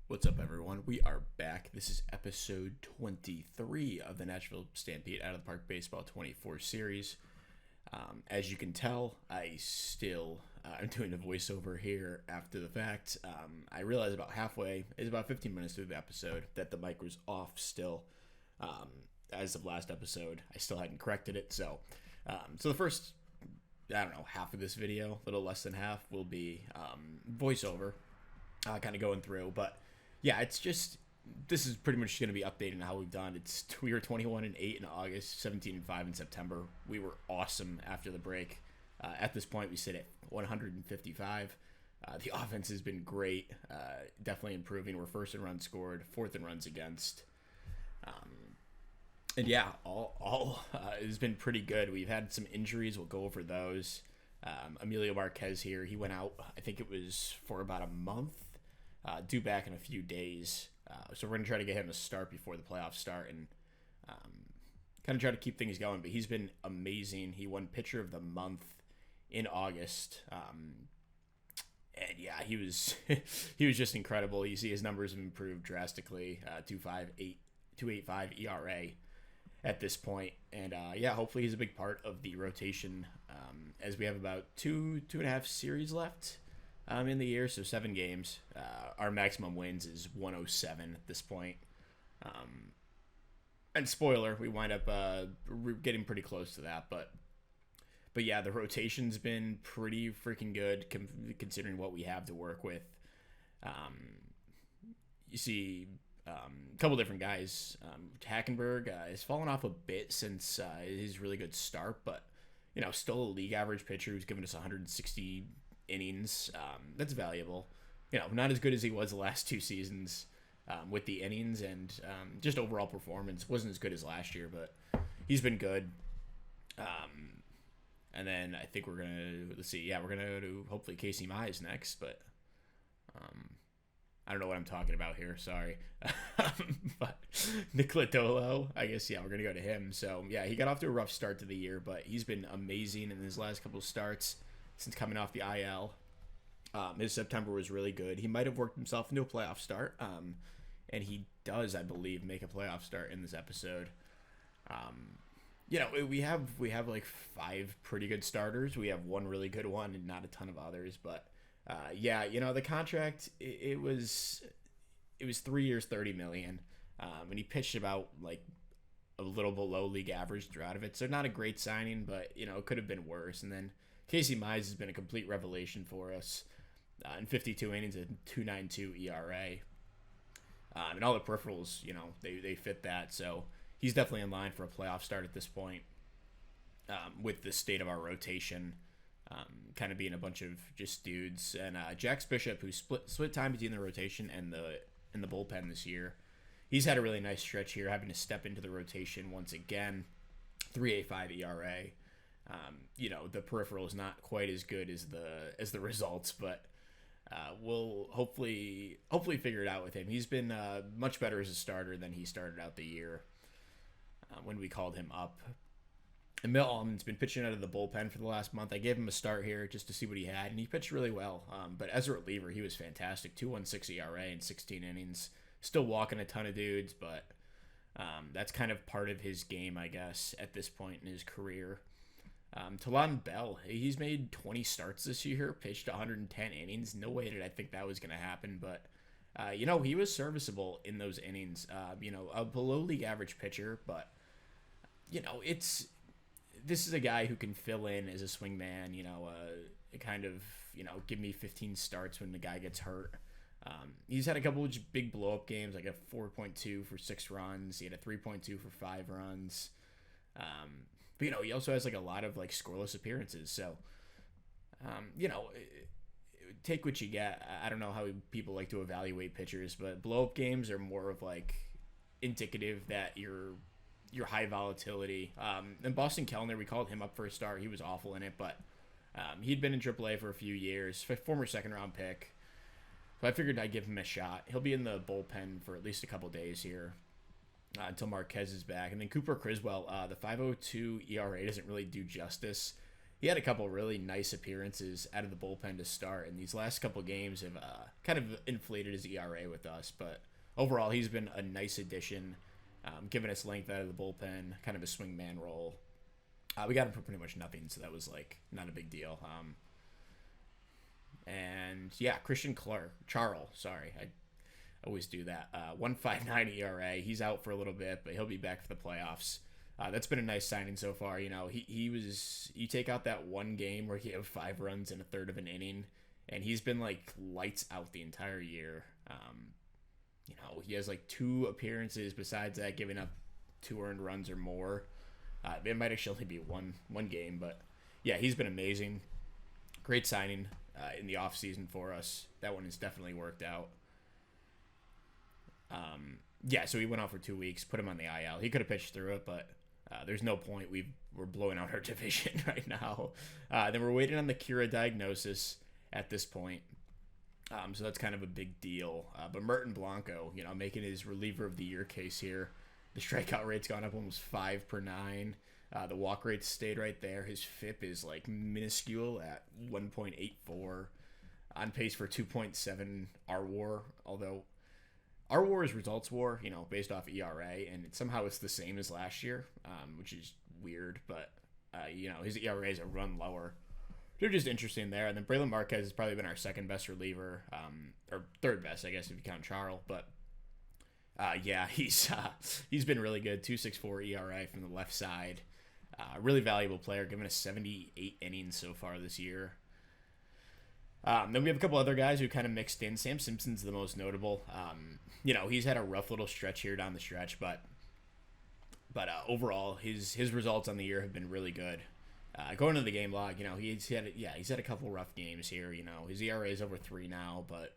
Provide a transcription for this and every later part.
What's up, everyone? We are back. This is episode 23 of the Nashville Stampede Out of the Park Baseball 24 series. As you can tell, I'm doing a voiceover here after the fact. I realized about halfway, it's about 15 minutes through the episode, that the mic was off still. As of last episode, I still hadn't corrected it. So the first, half of this video, a little less than half, will be voiceover, kind of going through. But yeah, this is pretty much going to be updating how we've done. We were 21-8 in August, 17-5 in September. We were awesome after the break. At this point, we sit at 155. The offense has been great, definitely improving. We're first in runs scored, fourth in runs against. And yeah, all has been pretty good. We've had some injuries. We'll go over those. Emilio Marquez here, he went out, I think it was for about a month, due back in a few days. So we're going to try to get him a start before the playoffs start and kind of try to keep things going. But he's been amazing. He won Pitcher of the Month in August. And yeah, he was he was just incredible. You see his numbers have improved drastically. 2.85 ERA at this point. And yeah, hopefully he's a big part of the rotation as we have about two and a half series left in the year, so 7 games. Our maximum wins is 107 at this point. And spoiler, we wind up getting pretty close to that, but yeah, the rotation's been pretty freaking good considering what we have to work with. You see a couple different guys. Hackenberg has fallen off a bit since his really good start, but still a league average pitcher who's given us 160 innings. That's valuable. Not as good as he was the last 2 seasons with the innings, and just overall performance wasn't as good as last year, but he's been good. And then I think we're gonna we're gonna go to hopefully Casey Mize next, but I don't know what I'm talking about here. Sorry. But Nicola, I guess, we're going to go to him. So, yeah, he got off to a rough start to the year, but he's been amazing in his last couple of starts since coming off the IL. His September was really good. He might have worked himself into a playoff start, and he does, I believe, make a playoff start in this episode. We have like 5 pretty good starters. We have 1 really good one and not a ton of others, but the contract, it was 3 years, $30 million, and he pitched about like a little below league average throughout of it. So not a great signing, but it could have been worse. And then Casey Mize has been a complete revelation for us. In 52 innings, a 2.92 ERA, and all the peripherals, they fit that. So he's definitely in line for a playoff start at this point. With the state of our rotation. Kind of being a bunch of just dudes, and Jax Bishop, who split time between the rotation and the bullpen this year, he's had a really nice stretch here, having to step into the rotation once again. 3.85 ERA. The peripheral is not quite as good as the results, but we'll hopefully figure it out with him. He's been much better as a starter than he started out the year when we called him up. And Mill Allman's been pitching out of the bullpen for the last month. I gave him a start here just to see what he had, and he pitched really well. But as a reliever, he was fantastic. 2.16 ERA in 16 innings. Still walking a ton of dudes, but that's kind of part of his game, I guess, at this point in his career. Talon Bell, he's made 20 starts this year, pitched 110 innings. No way did I think that was going to happen, but he was serviceable in those innings. A below league average pitcher, but this is a guy who can fill in as a swingman, give me 15 starts when the guy gets hurt. He's had a couple of big blow-up games, like a 4.2 for 6 runs. He had a 3.2 for 5 runs. But he also has like a lot of like scoreless appearances. So, take what you get. I don't know how people like to evaluate pitchers, but blow-up games are more of like indicative that you're high volatility. And Boston Kellner, we called him up for a start. He was awful in it, but he'd been in AAA for a few years, former second-round pick. So I figured I'd give him a shot. He'll be in the bullpen for at least a couple days here until Marquez is back. And then Cooper Criswell, the 5.02 ERA doesn't really do justice. he had a couple really nice appearances out of the bullpen to start, and these last couple games have kind of inflated his ERA with us. But overall, he's been a nice addition, giving us length out of the bullpen, kind of a swingman role. We got him for pretty much nothing, so that was like not a big deal. And yeah, Christian Charles, sorry, I always do that. 1.59 ERA. He's out for a little bit, but he'll be back for the playoffs. That's been a nice signing so far. You know, he was, you take out that one game where he had 5 runs in a third of an inning, and he's been like lights out the entire year. You know, he has like 2 appearances besides that, giving up 2 earned runs or more. It might actually only be one game, but yeah, he's been amazing. Great signing in the offseason for us. That one has definitely worked out. Yeah, so he went out for 2 weeks, put him on the IL. He could have pitched through it, but there's no point. We're blowing out our division right now. Then we're waiting on the Kira diagnosis at this point. So that's kind of a big deal. But Merton Blanco, you know, making his reliever of the year case here. The strikeout rate's gone up almost 5 per 9. The walk rate stayed right there. His FIP is like minuscule at 1.84. On pace for 2.7 RWAR, although RWAR is results war, you know, based off ERA, and somehow it's the same as last year, which is weird, but, you know, his ERA is a run lower. They're just interesting there. And then Braylon Marquez has probably been our second best reliever, or third best, I guess, if you count Charles, but yeah, he's been really good. 2.64 ERA from the left side. Really valuable player, giving us 78 innings so far this year. Then we have a couple other guys who kind of mixed in. Sam Simpson's the most notable. You know, he's had a rough little stretch here down the stretch, but overall, his results on the year have been really good. Going to the game log, you know, he's had a couple rough games here. You know, his ERA is over 3 now, but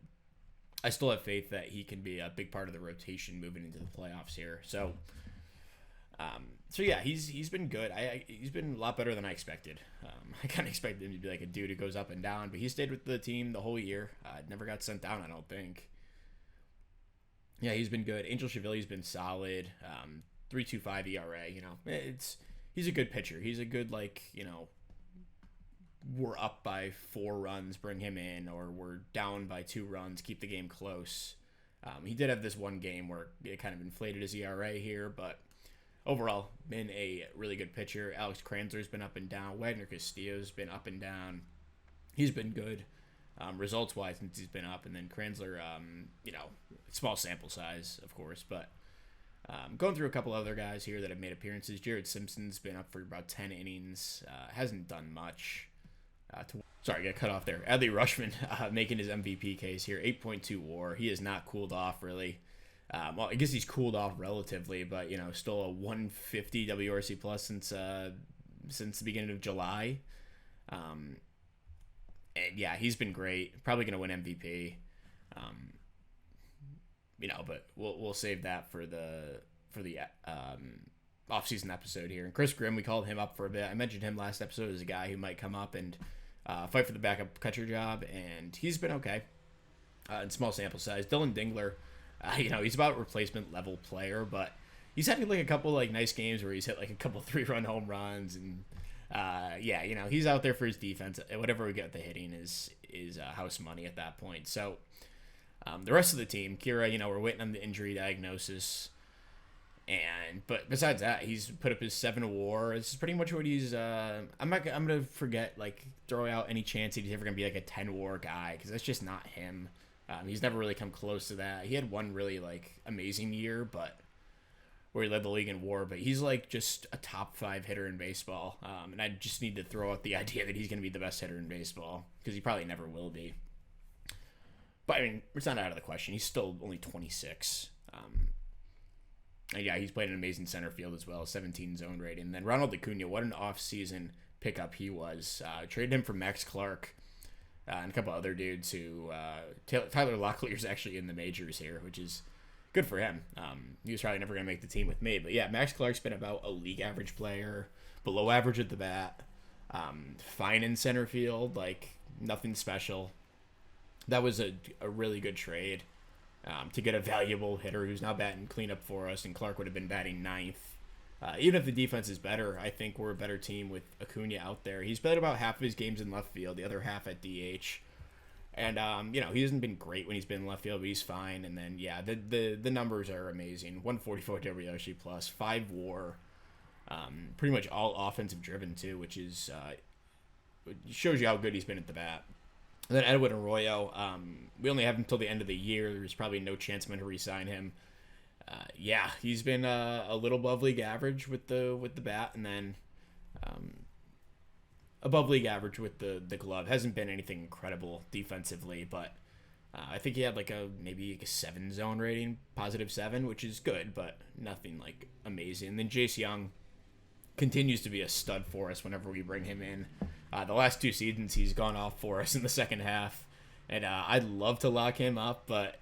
I still have faith that he can be a big part of the rotation moving into the playoffs here. So yeah, he's been good. He's been a lot better than I expected. I kind of expected him to be like a dude who goes up and down, but he stayed with the team the whole year. Never got sent down, I don't think. Yeah, he's been good. Angel Chivilli's been solid. 3.25 ERA. You know, he's a good pitcher. He's a good, like, you know, we're up by 4 runs, bring him in, or we're down by 2 runs, keep the game close. He did have this one game where it kind of inflated his ERA here, but overall, been a really good pitcher. Alex Kranzler's been up and down. Wagner Castillo's been up and down. He's been good, results-wise, since he's been up. And then Kranzler, you know, small sample size, of course. But going through a couple other guys here that have made appearances. Jared Simpson's been up for about 10 innings. Hasn't done much. Sorry, got cut off there. Adley Rushman making his MVP case here. 8.2 WAR. He has not cooled off, really. Well, I guess he's cooled off relatively, but, you know, still a 150 WRC plus since the beginning of July. And yeah, he's been great. Probably going to win MVP. You know, but we'll save that for the off-season episode here. And Chris Grimm, we called him up for a bit. I mentioned him last episode as a guy who might come up and fight for the backup catcher job, and he's been okay in small sample size. Dylan Dingler. You know, he's about a replacement level player, but he's had like a couple like nice games where he's hit like a couple 3-run home runs, and yeah, you know, he's out there for his defense. Whatever we get the hitting is house money at that point. So the rest of the team, Kira, you know, we're waiting on the injury diagnosis, but besides that, he's put up his 7 WAR. This is pretty much what he's. I'm gonna forget like throw out any chance he's ever gonna be like a 10 WAR guy, because that's just not him. He's never really come close to that. He had one really like amazing year, but where he led the league in WAR. But he's like just a top 5 hitter in baseball. And I just need to throw out the idea that he's going to be the best hitter in baseball, because he probably never will be. But I mean, it's not out of the question. He's still only 26. And yeah, he's played an amazing center field as well. 17 zone rating. And then Ronald Acuna, what an off-season pickup he was. Traded him for Max Clark. And a couple other dudes who Tyler Locklier's actually in the majors here, which is good for him. He was probably never going to make the team with me. But yeah, Max Clark's been about a league average player, below average at the bat, fine in center field, like nothing special. That was a really good trade to get a valuable hitter who's now batting cleanup for us, and Clark would have been batting 9th. Even if the defense is better, I think we're a better team with Acuna out there. He's played about half of his games in left field, the other half at DH. And he hasn't been great when he's been in left field, but he's fine. And then the numbers are amazing. 144 WRC plus, 5 WAR, pretty much all offensive driven too, which is shows you how good he's been at the bat. And then Edwin Arroyo, we only have him until the end of the year. There's probably no chance I'm going to re-sign him. He's been a little above league average with the bat, and then above league average with the glove. Hasn't been anything incredible defensively, but I think he had maybe a 7 zone rating, +7, which is good, but nothing like amazing. And then Jace Young continues to be a stud for us whenever we bring him in. The last 2 seasons, he's gone off for us in the second half, and I'd love to lock him up, but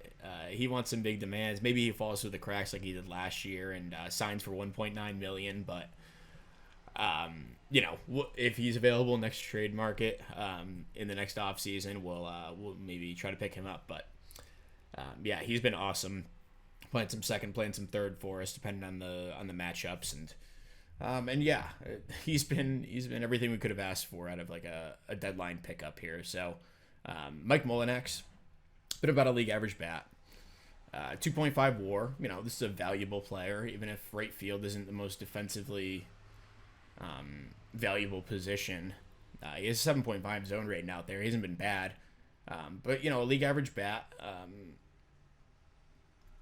he wants some big demands. Maybe he falls through the cracks like he did last year and signs for $1.9 million. But if he's available next trade market in the next off season, we'll maybe try to pick him up. But he's been awesome, playing some second, playing some third for us, depending on the matchups. And he's been everything we could have asked for out of like a deadline pickup here. So Mike Molinex, bit about a league average bat, 2.5 WAR. This is a valuable player, even if right field isn't the most defensively valuable position. He has 7.5 zone rating out there. He hasn't been bad, but a league average bat.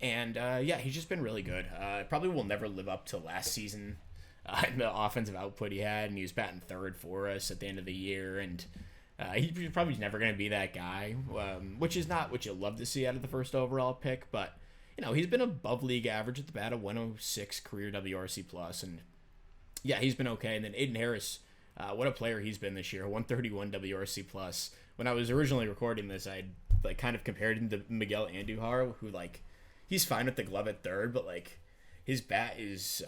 He's just been really good. Probably will never live up to last season. The offensive output he had, and he was batting third for us at the end of the year, and he's probably never going to be that guy, which is not what you love to see out of the first overall pick, but he's been above league average at the bat, a 106 career WRC plus, and he's been okay. And then Aiden Harris, what a player he's been this year, 131 WRC plus. When I was originally recording this, I kind of compared him to Miguel Andujar, who he's fine with the glove at third, but his bat is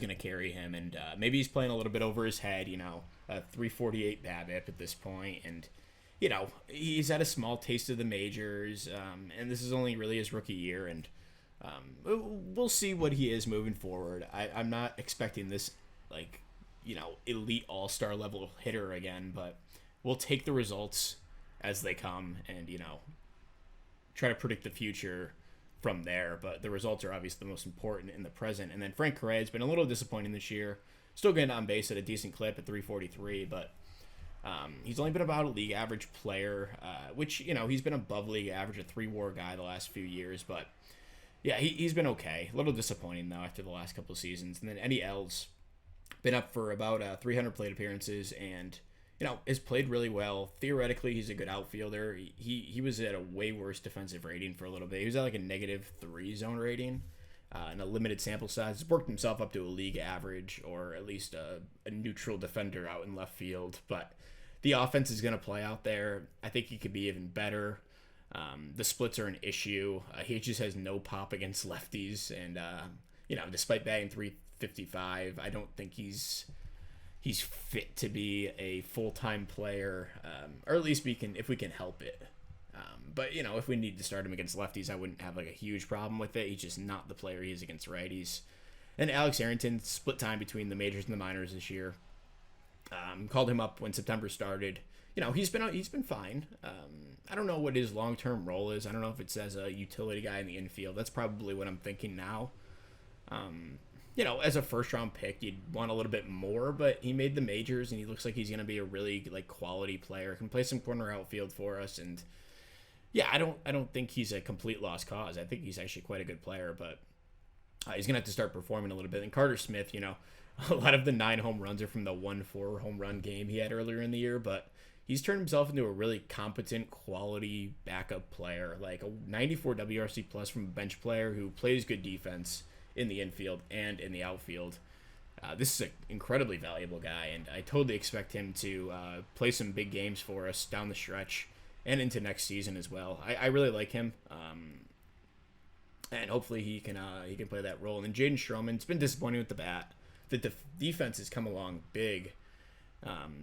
going to carry him, and maybe he's playing a little bit over his head, a 348 BABIP at this point, and he's had a small taste of the majors, and this is only really his rookie year, and we'll see what he is moving forward. I'm not expecting this elite all-star level hitter again, but we'll take the results as they come, and try to predict the future from there, but the results are obviously the most important in the present. And then Frank Correa has been a little disappointing this year. Still getting on base at a decent clip at 343, but he's only been about a league average player, which, he's been above league average, a 3 WAR guy the last few years, but he's been okay. A little disappointing, though, after the last couple of seasons. And then Eddie L's been up for about 300 plate appearances and has played really well. Theoretically, he's a good outfielder. He was at a way worse defensive rating for a little bit. He was at a -3 zone rating in a limited sample size. He's worked himself up to a league average, or at least a neutral defender out in left field. But the offense is going to play out there. I think he could be even better. The splits are an issue. He just has no pop against lefties. And, despite batting 355, I don't think he's fit to be a full-time player, or at least if we can help it. But if we need to start him against lefties, I wouldn't have a huge problem with it. He's just not the player he is against righties. And Alex Arrington split time between the majors and the minors this year. Called him up when September started. He's been fine. I don't know what his long-term role is. I don't know if it's as a utility guy in the infield. That's probably what I'm thinking now. As a first-round pick, you'd want a little bit more, but he made the majors, and he looks like he's going to be a really quality player. Can play some corner outfield for us, and I don't think he's a complete lost cause. I think he's actually quite a good player, but he's going to have to start performing a little bit. And Carter Smith, a lot of the 9 home runs are from the 1-4 home run game he had earlier in the year, but he's turned himself into a really competent, quality backup player, like a 94 WRC plus from a bench player who plays good defense in the infield and in the outfield. This is an incredibly valuable guy, and I totally expect him to play some big games for us down the stretch and into next season as well. I really like him, and hopefully he can play that role. And then Jaden Stroman's been disappointing with the bat. The defense has come along big,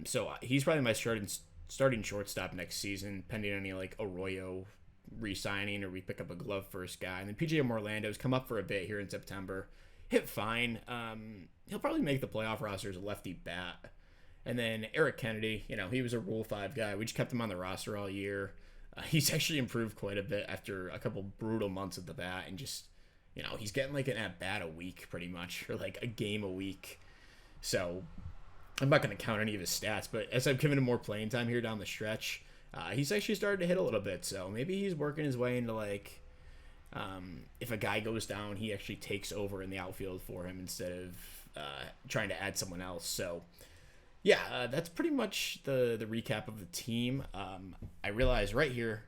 so he's probably my starting shortstop next season, pending any Arroyo re-signing, or we pick up a glove first guy. And then PJ Orlando's come up for a bit here in September. hit fine. He'll probably make the playoff roster as a lefty bat. And then Eric Kennedy, he was a Rule 5 guy. We just kept him on the roster all year. He's actually improved quite a bit after a couple brutal months at the bat, and just, he's getting like an at-bat a week pretty much, or like a game a week. So I'm not going to count any of his stats, but as I've given him more playing time here down the stretch, he's actually started to hit a little bit. So maybe he's working his way into like, if a guy goes down, he actually takes over in the outfield for him instead of trying to add someone else. So yeah, that's pretty much the recap of the team. I realize right here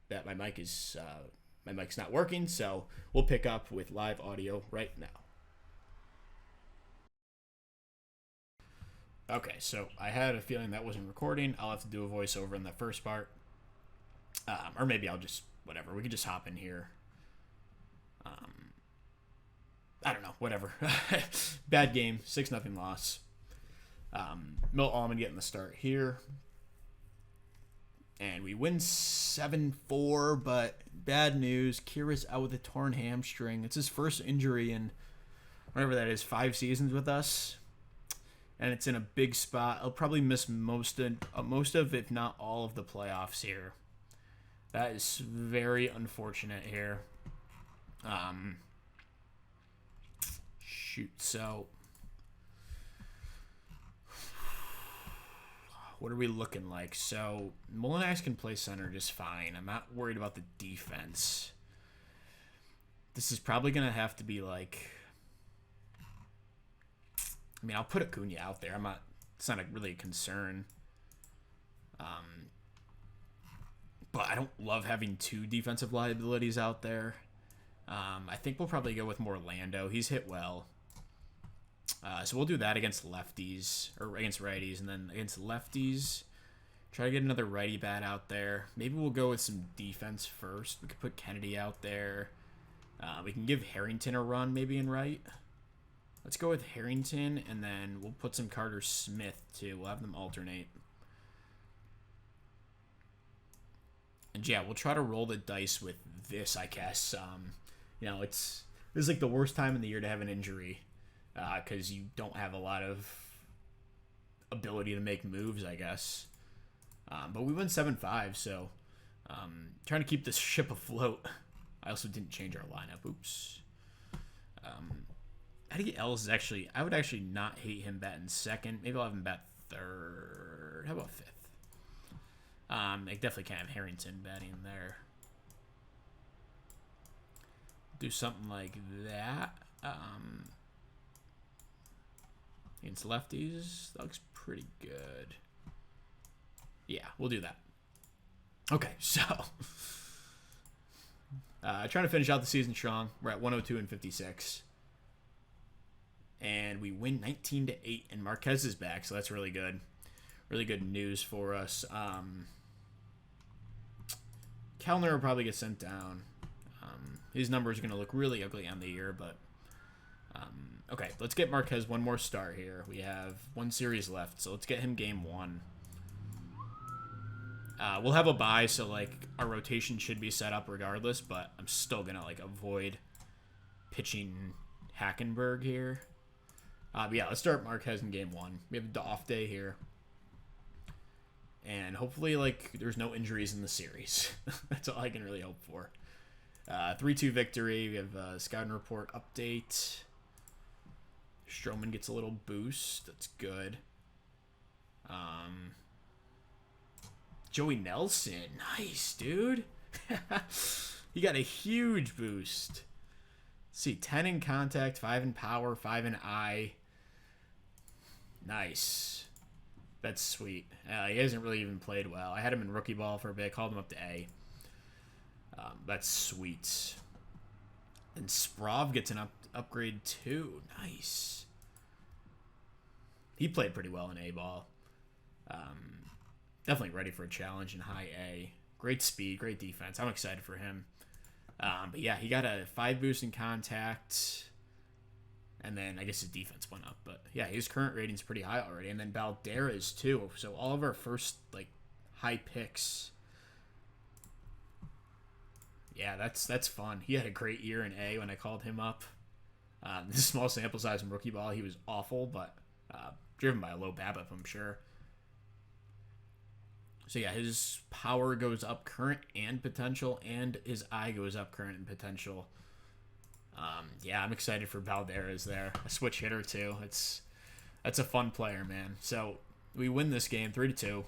that my mic's not working, so we'll pick up with live audio right now. Okay, so I had a feeling that wasn't recording. I'll have to do a voiceover in the first part, or maybe I'll just whatever. We could just hop in here. I don't know, whatever. Bad game, 6-0 loss. Milt Almond getting the start here. And we win 7-4, but bad news. Kira's out with a torn hamstring. It's his first injury in whatever that is, 5 seasons with us. And it's in a big spot. I'll probably miss most of, if not all of the playoffs here. That is very unfortunate here. Shoot, so what are we looking like? So Molinax can play center just fine. I'm not worried about the defense. This is probably going to have to be like, I mean, I'll put Acuna out there. It's not really a concern. But I don't love having 2 defensive liabilities out there. I think we'll probably go with more Orlando. He's hit well. So we'll do that against lefties, or against righties, and then against lefties, try to get another righty bat out there. Maybe we'll go with some defense first. We could put Kennedy out there. We can give Harrington a run maybe in right. Let's go with Harrington, and then we'll put some Carter Smith too. We'll have them alternate. And yeah, we'll try to roll the dice with this, I guess. This is like the worst time in the year to have an injury, because you don't have a lot of ability to make moves, I guess. But we went 7-5, so trying to keep this ship afloat. I also didn't change our lineup. Oops. Eddie Els is actually, I would actually not hate him batting second. Maybe I'll have him bat third. How about fifth? I definitely can't have Harrington batting there. Do something like that. Against lefties, that looks pretty good. Yeah, we'll do that. Okay, so trying to finish out the season strong. We're at 102-56. And we win 19-8, and Marquez is back, so that's really good. Really good news for us. Kellner will probably get sent down. His numbers are going to look really ugly on the year, but okay, let's get Marquez one more start here. We have 1 series left, so let's get him game 1. We'll have a bye, so like our rotation should be set up regardless, but I'm still going to like avoid pitching Hackenberg here. But yeah, let's start Marquez in game 1. We have a off day here. And hopefully, like, there's no injuries in the series. That's all I can really hope for. 3-2 victory. We have a scouting report update. Stroman gets a little boost. That's good. Joey Nelson. Nice, dude. He got a huge boost. Let's see, 10 in contact, 5 in power, 5 in eye. Nice. That's sweet. He hasn't really even played well. I had him in rookie ball for a bit. Called him up to A. That's sweet. And Sprav gets an upgrade too. Nice. He played pretty well in A ball. Definitely ready for a challenge in high A. Great speed, great defense. I'm excited for him. But yeah, he got a 5 boost in contact. And then I guess his defense went up. But yeah, his current rating's pretty high already. And then Balderas too. So all of our first like high picks. Yeah, that's fun. He had a great year in A when I called him up. This is small sample size in rookie ball. He was awful, but driven by a low BABIP, I'm sure. So yeah, his power goes up current and potential, and his eye goes up current and potential. Yeah, I'm excited for Valderez there. A switch hitter too. That's a fun player, man. So we win this game 3-2.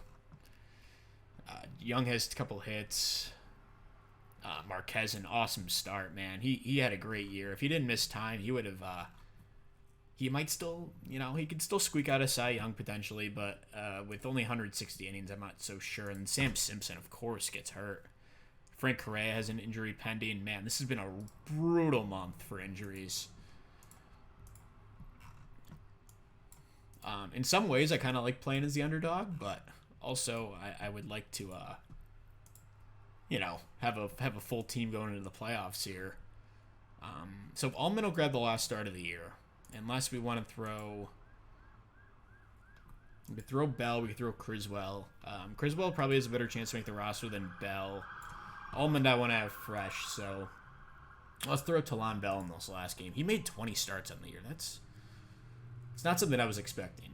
Young has a couple hits. Marquez, an awesome start, man. He had a great year. If he didn't miss time, he would have. He might still, he could still squeak out a Cy Young potentially, but with only 160 innings, I'm not so sure. And Sam Simpson, of course, gets hurt. Frank Correa has an injury pending. Man, this has been a brutal month for injuries. In some ways, I kind of like playing as the underdog, but also I would like to, have a full team going into the playoffs here. So Allman will grab the last start of the year, unless we want to throw. We could throw Bell. We could throw Criswell. Criswell probably has a better chance to make the roster than Bell. Allman I want to have fresh, so let's throw Talon Bell in this last game. He made 20 starts on the year. It's not something I was expecting.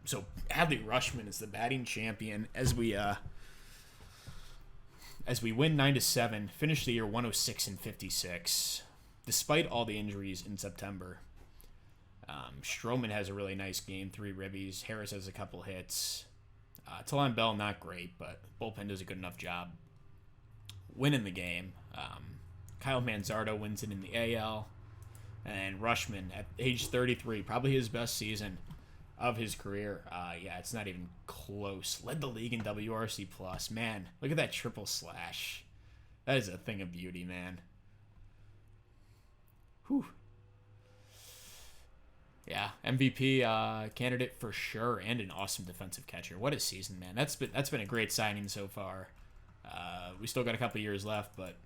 So Adley Rutschman is the batting champion as we win 9-7, finish the year 106-56, despite all the injuries in September. Stroman has a really nice game, 3 ribbies. Harris has a couple hits. Talon Bell, not great, but bullpen does a good enough job winning the game. Kyle Manzardo wins it in the AL. And Rutschman, at age 33, probably his best season of his career. Yeah, it's not even close. Led the league in WRC+. Man, look at that triple slash. That is a thing of beauty, man. Whew. Yeah, MVP candidate for sure, and an awesome defensive catcher. What a season, man! That's been a great signing so far. We still got a couple years left, but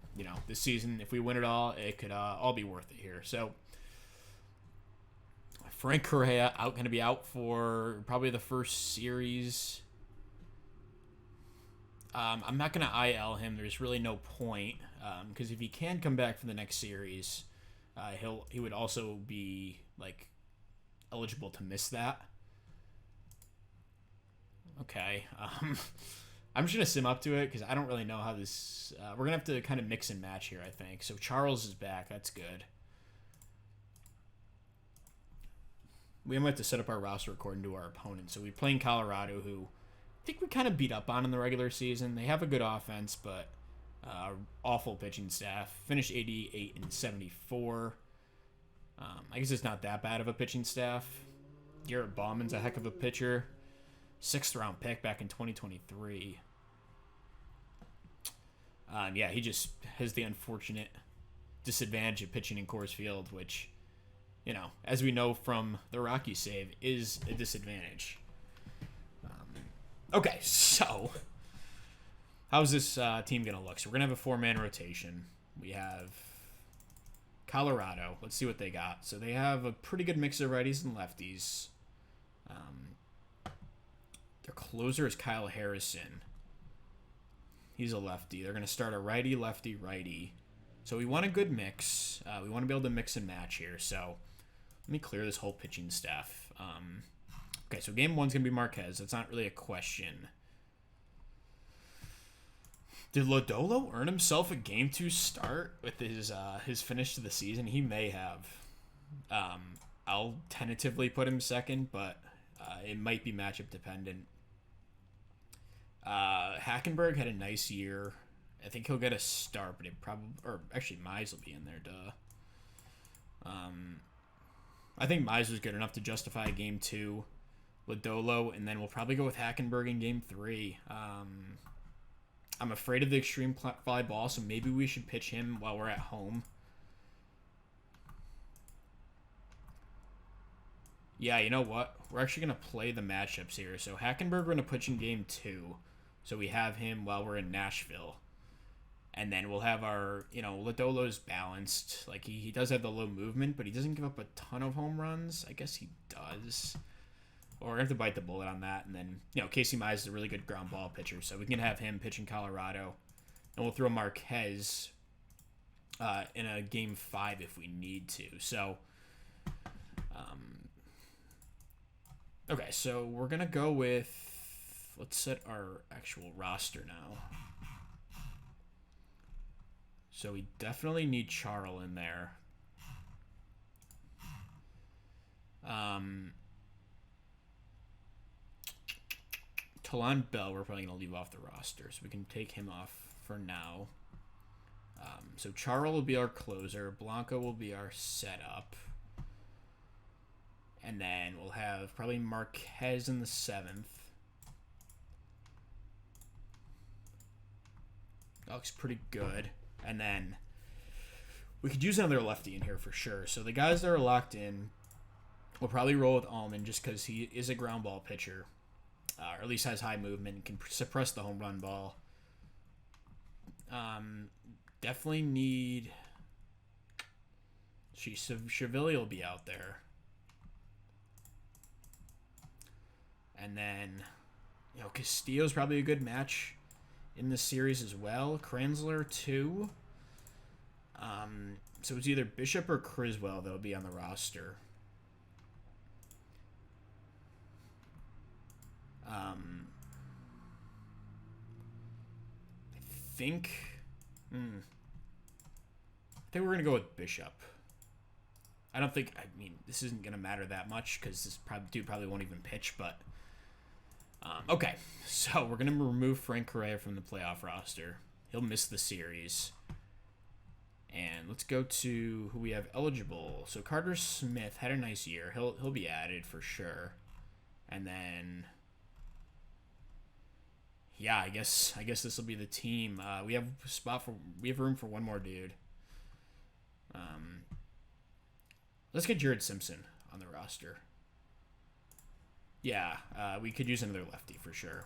this season, if we win it all, it could all be worth it here. So Frank Correa going to be out for probably the first series. I'm not going to IL him. There's really no point because if he can come back for the next series, he would also be eligible to miss that. Okay. I'm just going to sim up to it because I don't really know how this... we're going to have to kind of mix and match here, I think. So Charles is back. That's good. We might have to set up our roster according to our opponent. So we're playing Colorado, who I think we kind of beat up on in the regular season. They have a good offense, but awful pitching staff. Finished 88-74. I guess it's not that bad of a pitching staff. Garrett Bauman's a heck of a pitcher. 6th round pick back in 2023. Yeah, he just has the unfortunate disadvantage of pitching in Coors Field, which, as we know from the Rockies save, is a disadvantage. Okay, so how's this team going to look? So we're going to have a 4-man rotation. We have Colorado. Let's see what they got. So they have a pretty good mix of righties and lefties. Their closer is Kyle Harrison. He's a lefty. They're going to start a righty, lefty, righty. So we want a good mix. We want to be able to mix and match here. So let me clear this whole pitching staff. Okay, so game 1's going to be Marquez. That's not really a question. Did Lodolo earn himself a Game 2 start with his finish to the season? He may have. I'll tentatively put him second, but it might be matchup dependent. Hackenberg had a nice year. I think he'll get a start, but actually Mize will be in there, duh. I think Mize was good enough to justify Game 2. Lodolo, and then we'll probably go with Hackenberg in Game 3. I'm afraid of the extreme fly ball, so maybe we should pitch him while we're at home. Yeah, you know what? We're actually going to play the matchups here. So Hackenberg, we're going to pitch in Game 2. So we have him while we're in Nashville. And then we'll have our, Lodolo's balanced. He does have the low movement, but he doesn't give up a ton of home runs. I guess he does. Or we're going to have to bite the bullet on that. And then, Casey Mize is a really good ground ball pitcher. So we can have him pitch in Colorado. And we'll throw Marquez in a game 5 if we need to. So, okay, so we're going to go with, let's set our actual roster now. So we definitely need Charl in there. Talon Bell, we're probably going to leave off the roster, so we can take him off for now. So Charl will be our closer. Blanco will be our setup. And then we'll have probably Marquez in the 7th. That looks pretty good. And then we could use another lefty in here for sure. So the guys that are locked in, we'll probably roll with Allman just because he is a ground ball pitcher. Or at least has high movement and can suppress the home run ball. Definitely need... Cheville will be out there. And then, Castillo's probably a good match in this series as well. Kranzler, too. So it's either Bishop or Criswell that'll be on the roster. I think we're going to go with Bishop. I mean, this isn't going to matter that much because this dude probably won't even pitch, but okay. So we're going to remove Frank Correa from the playoff roster. He'll miss the series. And let's go to who we have eligible. So Carter Smith had a nice year. He'll be added for sure. And then yeah, I guess this will be the team. We have room for one more dude. Let's get Jared Simpson on the roster. Yeah, we could use another lefty for sure.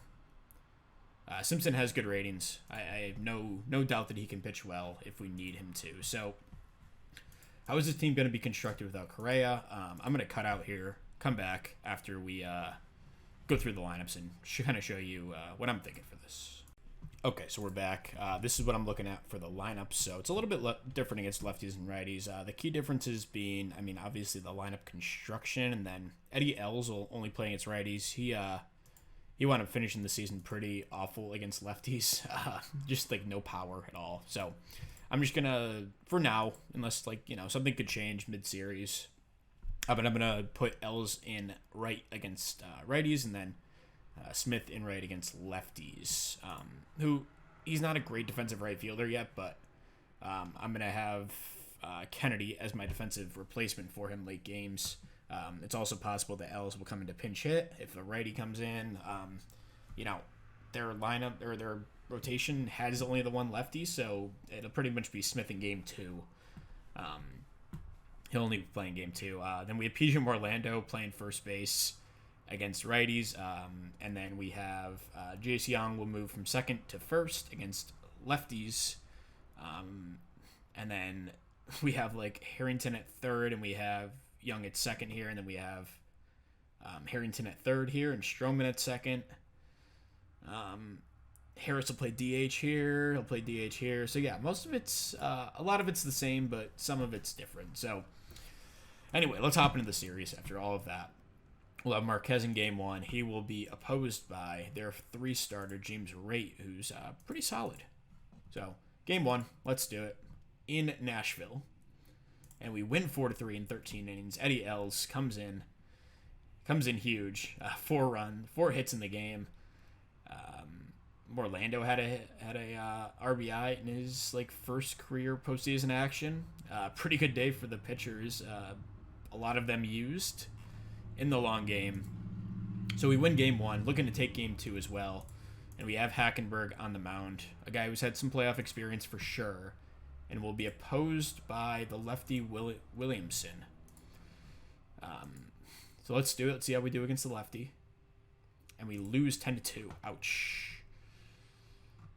Simpson has good ratings. I have no doubt that he can pitch well if we need him to. So, how is this team going to be constructed without Correa? I'm going to cut out here, come back after we go through the lineups and kind of show you what I'm thinking for this. Okay, so we're back. This is what I'm looking at for the lineup. So it's a little bit different against lefties and righties. The key differences being, I mean, obviously the lineup construction, and then Eddie Els will only play against righties. He wound up finishing the season pretty awful against lefties, just like no power at all. So I'm just gonna, for now, unless something could change mid-series, but I'm gonna put Els in right against righties, and then Smith in right against lefties. Who he's not a great defensive right fielder yet, but I'm gonna have Kennedy as my defensive replacement for him late games. It's also possible that Els will come into pinch hit if a righty comes in. Their lineup or their rotation has only the one lefty, so it'll pretty much be Smith in game 2. He'll only be playing game 2. Then we have Pigeon Orlando playing first base against righties, and then we have Jace Young will move from second to first against lefties, and then we have Harrington at third, and we have Young at second here, and then we have Harrington at third here, and Stroman at second. Harris will play DH here. He'll play DH here. So yeah, most of it's a lot of it's the same, but some of it's different. So anyway, let's hop into the series. After all of that, we'll have Marquez in game 1. He will be opposed by their 3-starter James Raitt, who's pretty solid. So game 1, let's do it in Nashville. And we win 4-3 in 13 innings. Eddie Els comes in huge. 4 hits in the game. Orlando had a RBI in his first career postseason action. Pretty good day for the pitchers. A lot of them used in the long game. So we win game 1, looking to take game 2 as well. And we have Hackenberg on the mound, a guy who's had some playoff experience for sure, and will be opposed by the lefty Williamson. So let's do it. Let's see how we do against the lefty. And we lose 10-2. Ouch.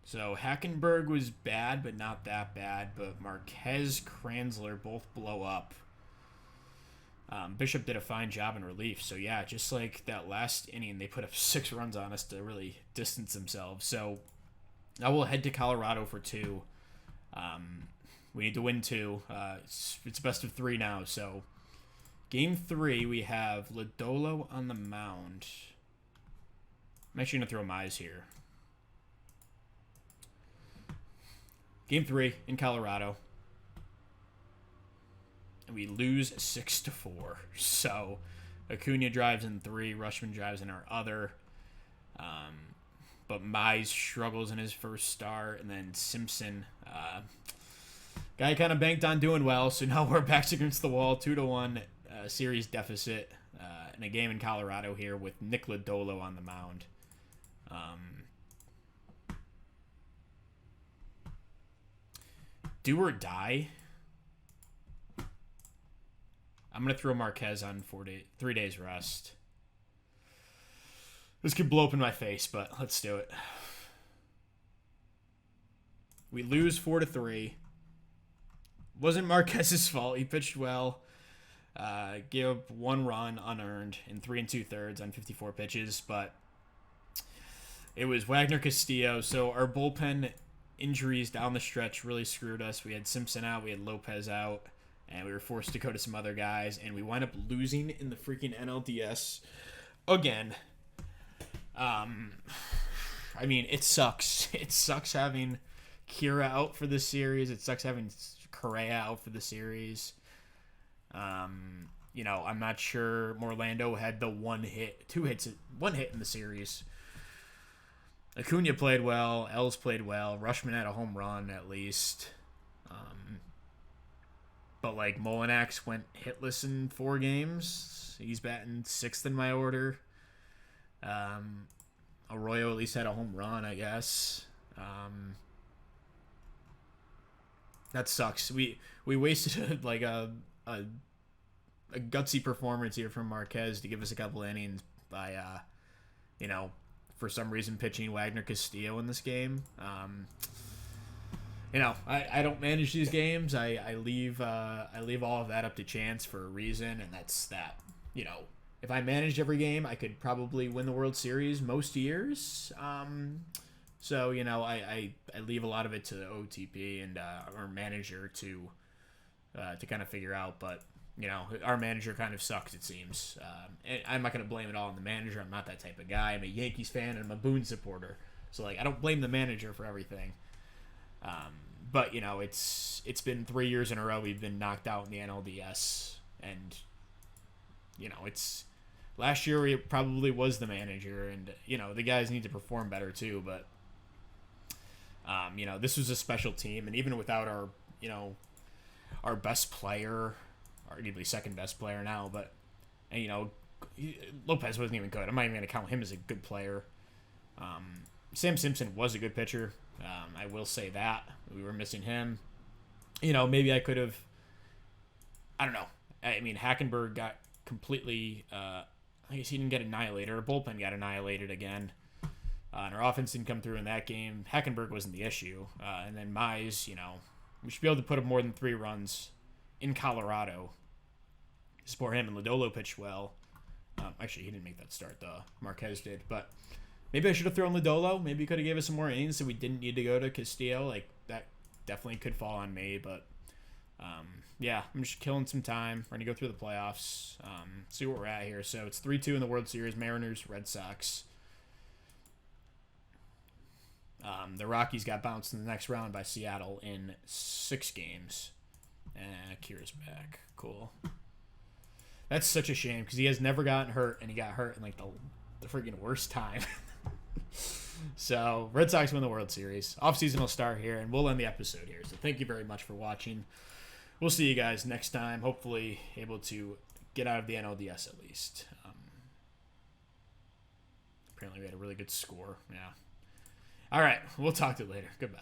So Hackenberg was bad, but not that bad. But Marquez, Kranzler both blow up. Bishop did a fine job in relief. So yeah, just like that last inning, they put up 6 runs on us to really distance themselves. So I will head to Colorado for 2. We need to win 2. It's best of 3 now, so game 3 we have Lodolo on the mound. I'm actually going to throw Mize here. Game 3 in Colorado. And we lose 6-4. So Acuna drives in 3, Rutschman drives in our other. But Mize struggles in his first start, and then Simpson, guy kind of banked on doing well, so now we're back against the wall, 2-1 series deficit in a game in Colorado here with Nick Lodolo on the mound. Do or die. I'm going to throw Marquez on 3 days rest. This could blow up in my face, but let's do it. We lose 4-3. Wasn't Marquez's fault. He pitched well. Gave up 1 run unearned in 3 2/3 on 54 pitches, but it was Wagner Castillo. So our bullpen injuries down the stretch really screwed us. We had Simpson out, we had Lopez out, and we were forced to go to some other guys, and we wind up losing in the freaking NLDS again. I mean, it sucks. It sucks having Kira out for the series. It sucks having Correa out for the series. You know, I'm not sure. Orlando had the 1 hit in the series. Acuna played well. Els played well. Rutschman had a home run at least. But like Molinax went hitless in 4 games. He's batting 6th in my order. Arroyo at least had a home run, I guess. That sucks. We wasted like a gutsy performance here from Marquez to give us a couple innings by for some reason pitching Wagner Castillo in this game. I don't manage these games. I leave all of that up to chance for a reason, and that's that. If I managed every game, I could probably win the World Series most years. So I leave a lot of it to the OTP and our manager to kind of figure out. But our manager kind of sucks, it seems. And I'm not going to blame it all on the manager. I'm not that type of guy. I'm a Yankees fan and I'm a Boone supporter. So I don't blame the manager for everything. But it's been 3 years in a row we've been knocked out in the NLDS, and it's last year it probably was the manager, and the guys need to perform better too. But this was a special team, and even without our best player, arguably second best player now, but Lopez wasn't even good. I'm not even gonna count him as a good player. Sam Simpson was a good pitcher. I will say that we were missing him. Maybe I could have. I don't know. I mean, Hackenberg got completely. I guess he didn't get annihilated. Our bullpen got annihilated again. And our offense didn't come through in that game. Hackenberg wasn't the issue. And then Mize, we should be able to put up more than 3 runs in Colorado. Support him, and Lodolo pitched well. Actually, he didn't make that start, though. Marquez did. But maybe I should have thrown Lodolo. Maybe he could have gave us some more innings so we didn't need to go to Castillo. That definitely could fall on me. But, yeah, I'm just killing some time. We're going to go through the playoffs, see where we're at here. So it's 3-2 in the World Series. Mariners, Red Sox. The Rockies got bounced in the next round by Seattle in 6 games. Kira's back. Cool. That's such a shame because he has never gotten hurt, and he got hurt in the freaking worst time. So Red Sox win the World Series. Offseason will start here, and we'll end the episode here. So thank you very much for watching. We'll see you guys next time. Hopefully able to get out of the NLDS at least. Apparently we had a really good score. Yeah. All right. We'll talk to you later. Goodbye.